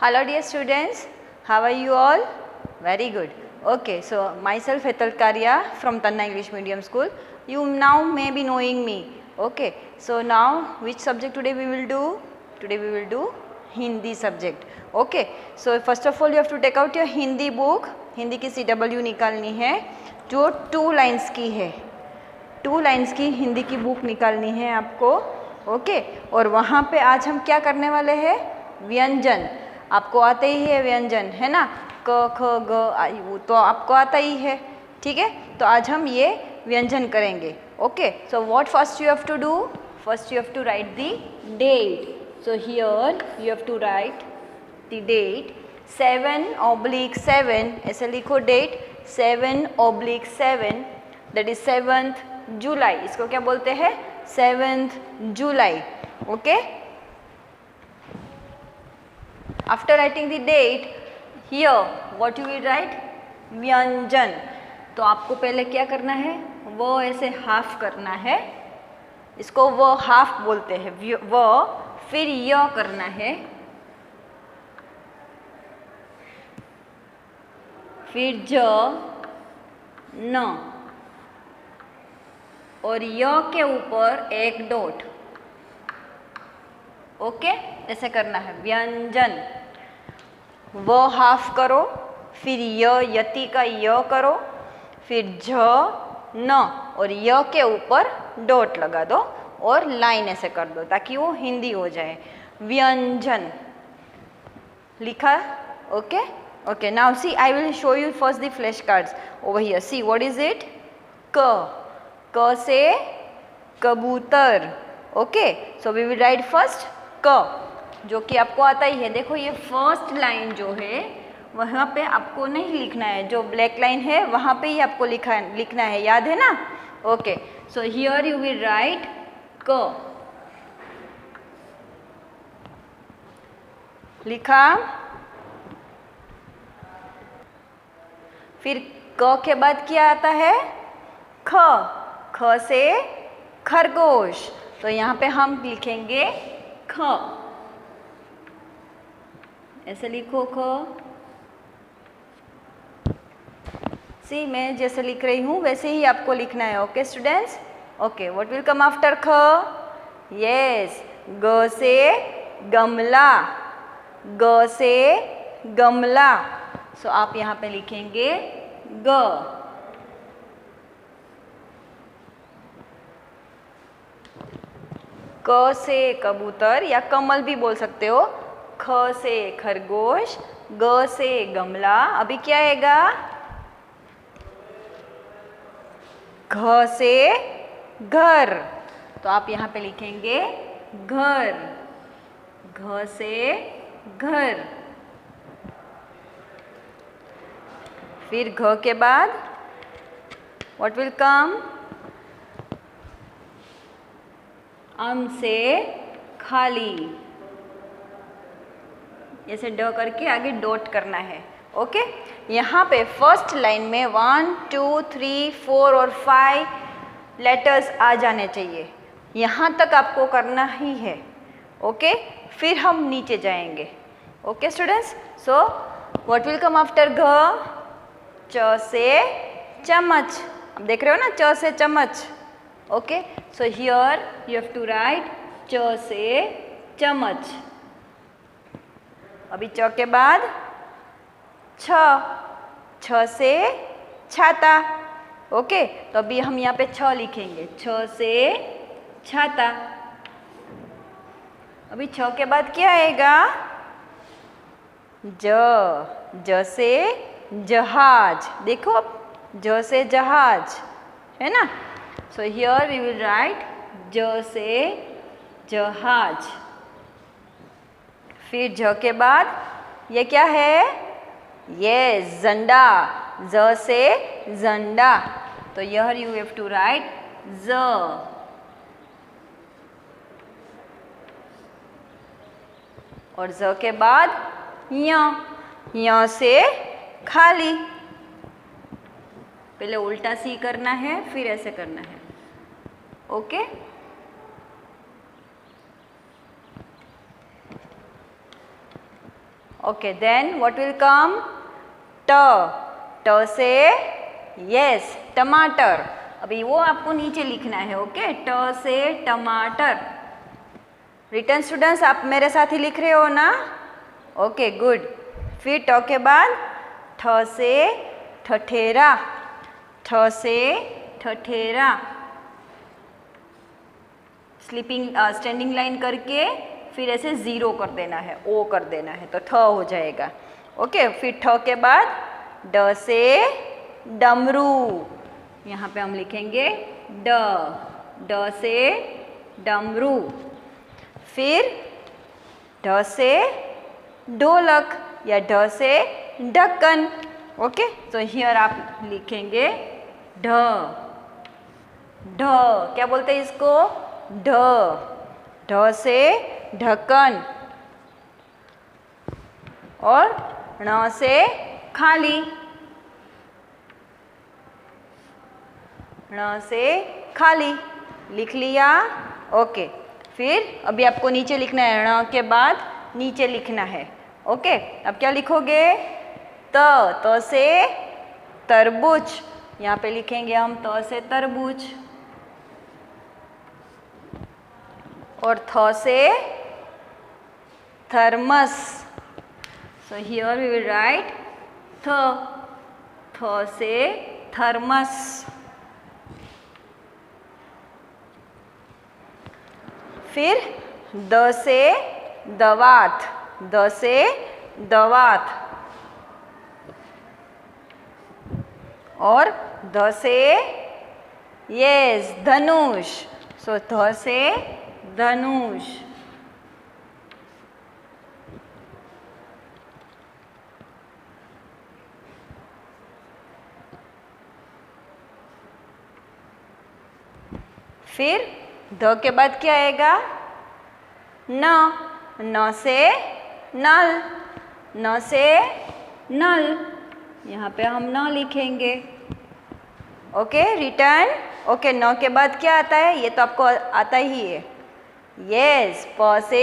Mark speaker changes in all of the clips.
Speaker 1: Hello dear students, how are you all? Very good. Okay, so myself Hetal Karya from Tanna English Medium School. You now may be knowing me. Okay, so now which subject today we will do? Today we will do Hindi subject. Okay, so first of all you have to take out your Hindi book. Hindi की CW निकालनी है जो 2 lines की है. 2 lines की हिंदी की book निकालनी है आपको. ओके, और वहाँ पे आज हम क्या करने वाले हैं? व्यंजन. आपको आते ही है व्यंजन, है ना? क ख ग वो तो आपको आता ही है. ठीक है, तो आज हम ये व्यंजन करेंगे. Okay, so what first you have to do? First you have to write the date. So here you have to write the date 7/7. ऐसे लिखो डेट 7/7, दैट इज 7th जुलाई. इसको क्या बोलते हैं? 7th जुलाई. Okay, after writing the date here what you will write? व्यंजन. तो आपको पहले क्या करना है? वो ऐसे हाफ करना है, इसको वो हाफ बोलते हैं. वो फिर य करना है, फिर ज न और य के ऊपर एक डॉट. ओके, ऐसे करना है व्यंजन. वो हाफ करो, फिर यति का य करो, फिर झ न और य के ऊपर डॉट लगा दो और लाइन ऐसे कर दो ताकि वो हिंदी हो जाए. व्यंजन लिखा. Okay. Okay, now see, I will show you first the flashcards over here. See, what is it? K. K से कबूतर. Okay, so we will write first K, जो कि आपको आता ही है. देखो ये फर्स्ट लाइन जो है वहाँ पे आपको नहीं लिखना है, जो ब्लैक लाइन है वहाँ पे ही आपको लिखना है. याद है ना? Okay, so here you will write K. लिखा. फिर क के बाद क्या आता है? ख. ख से खरगोश. तो यहाँ पे हम लिखेंगे ख. ऐसे लिखो ख. सी, मैं जैसे लिख रही हूँ वैसे ही आपको लिखना है. Okay students? Okay, what will come after ख? यस, ग से गमला. ग से गमला. सो आप यहाँ पे लिखेंगे ग. क से कबूतर या कमल भी बोल सकते हो. ख से खरगोश, ग से गमला. अभी क्या आएगा? घ से घर. तो आप यहाँ पे लिखेंगे घर. घ से घर. फिर घ के बाद व्हाट विल कम? अम से खाली. ऐसे ड करके आगे डॉट करना है. ओके, यहाँ पे फर्स्ट लाइन में 1 2 3 4 और 5 लेटर्स आ जाने चाहिए. यहाँ तक आपको करना ही है. ओके, फिर हम नीचे जाएंगे. Okay students? So what will come after घ? च से चम्मच. अब देख रहे हो ना, च से चम्मच. Okay, so here you have to write च से चम्मच. अभी च के बाद छ. छ से छाता. ओके, तो अभी हम यहाँ पे छ लिखेंगे. छ से छाता. अभी छ के बाद क्या आएगा? ज. ज से जहाज. देखो, ज से जहाज, है ना? So here we will write ज से जहाज. फिर झ के बाद ये क्या है? ये झंडा. ज से झंडा. तो here you have to write ज. और ज के बाद य. य से खाली. पहले उल्टा सी करना है, फिर ऐसे करना है. Okay, Okay, then what will come? ट, ट से yes, टमाटर. अभी वो आपको नीचे लिखना है. ओके, ट से टमाटर. रिटर्न स्टूडेंट्स, आप मेरे साथ ही लिख रहे हो ना? Okay, good. फिर ट के बाद ठ से ठठेरा, ठ से ठठेरा. स्लीपिंग स्टैंडिंग लाइन करके फिर ऐसे ज़ीरो कर देना है, ओ कर देना है, तो ठ हो जाएगा. ओके, फिर ठ के बाद ड से डमरू. यहाँ पे हम लिखेंगे ड, ड से डमरू. फिर ढ से ढोलक या ढ से ढक्कन. ओके, तो हियर आप लिखेंगे ढ, ढ. क्या बोलते हैं इसको? ढ, ढ से ढक्कन. और ण से खाली, ण से खाली. लिख लिया? ओके. फिर अभी आपको नीचे लिखना है. ण के बाद नीचे लिखना है. ओके, अब क्या लिखोगे? त, त से तरबूज. यहाँ पे लिखेंगे हम त से तरबूज. और थ से thermos. So here we will write थ, थ से थर्मस. फिर द से दवात, द से दवात. और ध से यस धनुष. सो ध से धनुष. फिर ध के बाद क्या आएगा? न, न से नल, न से नल. यहाँ पे हम न लिखेंगे. Okay, return. ओके, न के बाद क्या आता है? ये तो आपको आता ही है. यस, प से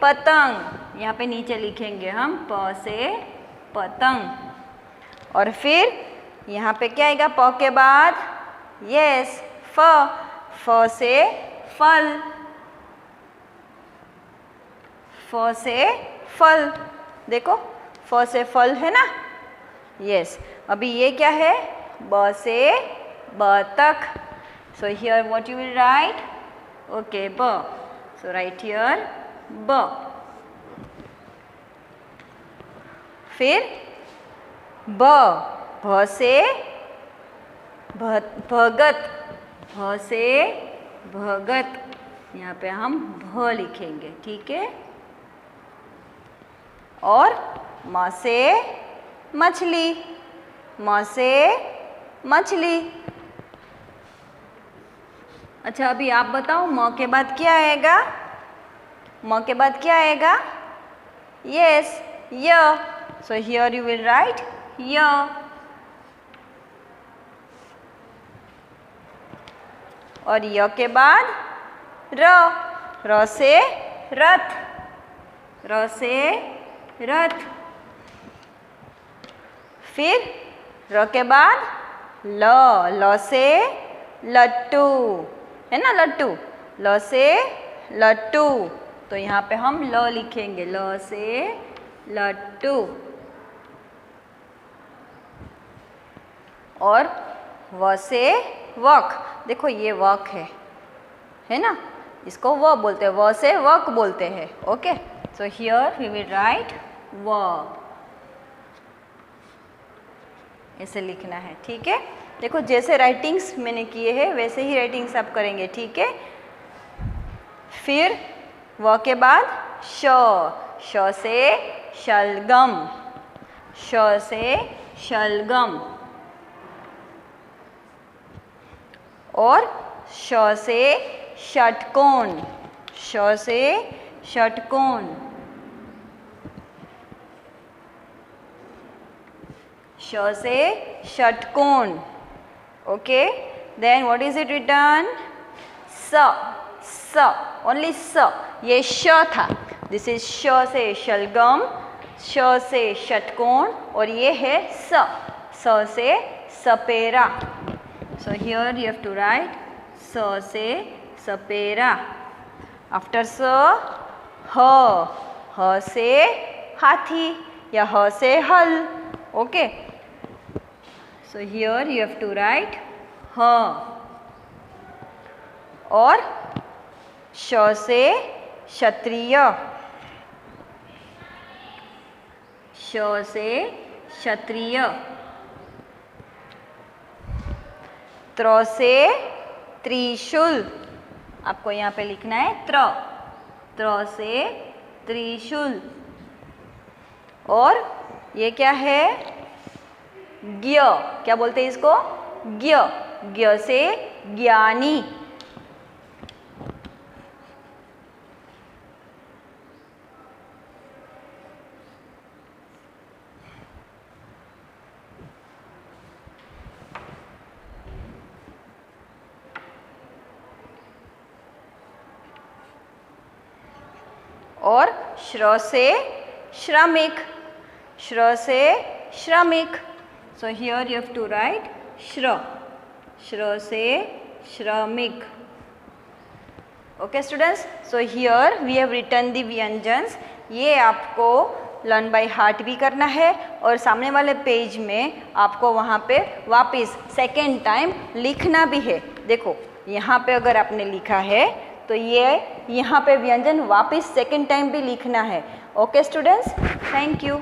Speaker 1: पतंग. यहाँ पे नीचे लिखेंगे हम प से पतंग. और फिर यहाँ पे क्या आएगा प के बाद? यस, फ, फ से फल, फ से फल. देखो, फ से फल है ना? यस. अभी ये क्या है? ब से बतख. So here what you will right? Okay, ब. सो राइट हियर ब. फिर ब, भ से भगत, भ से भगत. यहाँ पे हम भ लिखेंगे. ठीक है. और म से मछली, म से मछली. अच्छा, अभी आप बताओ म के बाद क्या आएगा? म के बाद क्या आएगा? यस, य. सो हियर यू विल राइट य. और य के बाद र, र से रथ, र से रथ. फिर र के बाद ल, ल से लट्टू. है ना लट्टू? ल से लट्टू. तो यहाँ पे हम ल लिखेंगे, ल से लट्टू. और व से वक. देखो ये वक है ना? इसको व बोलते हैं, व से वक बोलते हैं. Okay, so here we will write व. ऐसे लिखना है. ठीक है. देखो, जैसे राइटिंग्स मैंने किए हैं वैसे ही राइटिंग्स आप करेंगे. ठीक है. फिर व के बाद श, श से शलगम, श से शलगम. और श से षटकोण, श से षटकोण. श से षटकोण. Okay, then what is it return? स, स, ओनली स. ये श था. दिस इज श से शलगम, श से षटकोण और ये है स से सपेरा. So here you have to write स से सपेरा. After स ह से हाथी या ह से हल. Okay. So here you have to write ह. और श से क्षत्रिय. श से क्षत्रिय. त्र से त्रिशूल. आपको यहाँ पे लिखना है त्र से त्रिशूल. और ये क्या है? ज्ञ. क्या बोलते हैं इसको? ज्ञ से ज्ञानी. और श्र से श्रमिक. श्र से श्रमिक. So here you have to write श्र से श्रमिक. Okay students, so here we have written the व्यंजन्स. ये आपको लर्न बाय हार्ट भी करना है और सामने वाले पेज में आपको वहाँ पे वापस सेकेंड टाइम लिखना भी है. देखो यहाँ पे अगर आपने लिखा है तो ये यहाँ पे व्यंजन वापस सेकेंड टाइम भी लिखना है. Okay students, thank you.